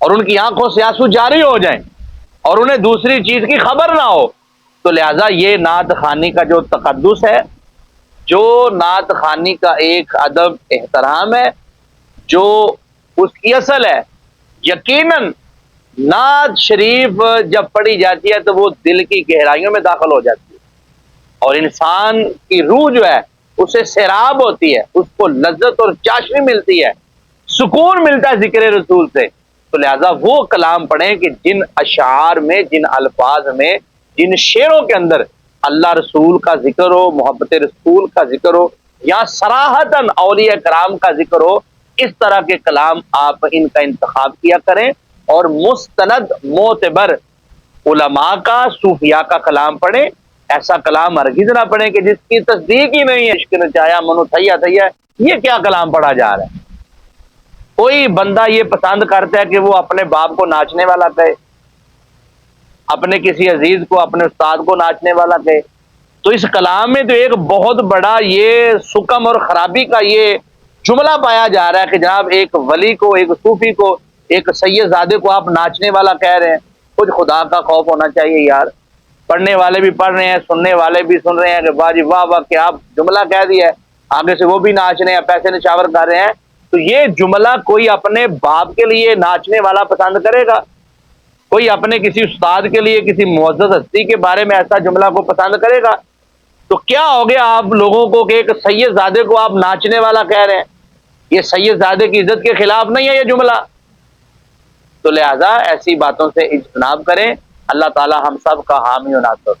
اور ان کی آنکھوں سے آنسو جاری ہو جائیں اور انہیں دوسری چیز کی خبر نہ ہو. تو لہذا یہ نعت خوانی کا جو تقدس ہے، جو نعت خوانی کا ایک ادب احترام ہے، جو اس کی اصل ہے، یقیناً نعت شریف جب پڑھی جاتی ہے تو وہ دل کی گہرائیوں میں داخل ہو جاتی ہے اور انسان کی روح جو ہے اسے سیراب ہوتی ہے، اس کو لذت اور چاشنی ملتی ہے، سکون ملتا ہے ذکر رسول سے. تو لہذا وہ کلام پڑھیں کہ جن اشعار میں، جن الفاظ میں، جن شعروں کے اندر اللہ رسول کا ذکر ہو، محبت رسول کا ذکر ہو یا صراحتاً اولیاء کرام کا ذکر ہو. اس طرح کے کلام آپ ان کا انتخاب کیا کریں اور مستند معتبر علماء کا، صوفیاء کا کلام پڑھیں. ایسا کلام ہرگز نہ پڑھیں کہ جس کی تصدیق ہی نہیں ہے. عشق نے چاہیا منو تھیا تھیا، یہ کیا کلام پڑھا جا رہا ہے؟ کوئی بندہ یہ پسند کرتا ہے کہ وہ اپنے باپ کو ناچنے والا کہے، اپنے کسی عزیز کو، اپنے استاد کو ناچنے والا کہے. تو اس کلام میں تو ایک بہت بڑا یہ سکم اور خرابی کا یہ جملہ پایا جا رہا ہے کہ جناب ایک ولی کو، ایک صوفی کو، ایک سید زادے کو آپ ناچنے والا کہہ رہے ہیں. کچھ خدا کا خوف ہونا چاہیے یار. پڑھنے والے بھی پڑھ رہے ہیں، سننے والے بھی سن رہے ہیں کہ واہ جی واہ واہ کیا آپ جملہ کہہ دیا ہے، آگے سے وہ بھی ناچ رہے ہیں، پیسے نچاور کر رہے ہیں. تو یہ جملہ کوئی اپنے باپ کے لیے ناچنے والا پسند کرے گا؟ کوئی اپنے کسی استاد کے لیے، کسی معزز ہستی کے بارے میں ایسا جملہ کو پسند کرے گا؟ تو کیا ہو گیا آپ لوگوں کو کہ ایک سید زادے کو آپ ناچنے والا کہہ رہے ہیں؟ یہ سید زادے کی عزت کے خلاف نہیں ہے یہ جملہ. تو لہذا ایسی باتوں سے اجتناب کریں. اللہ تعالی ہم سب کا حامی و ناصر.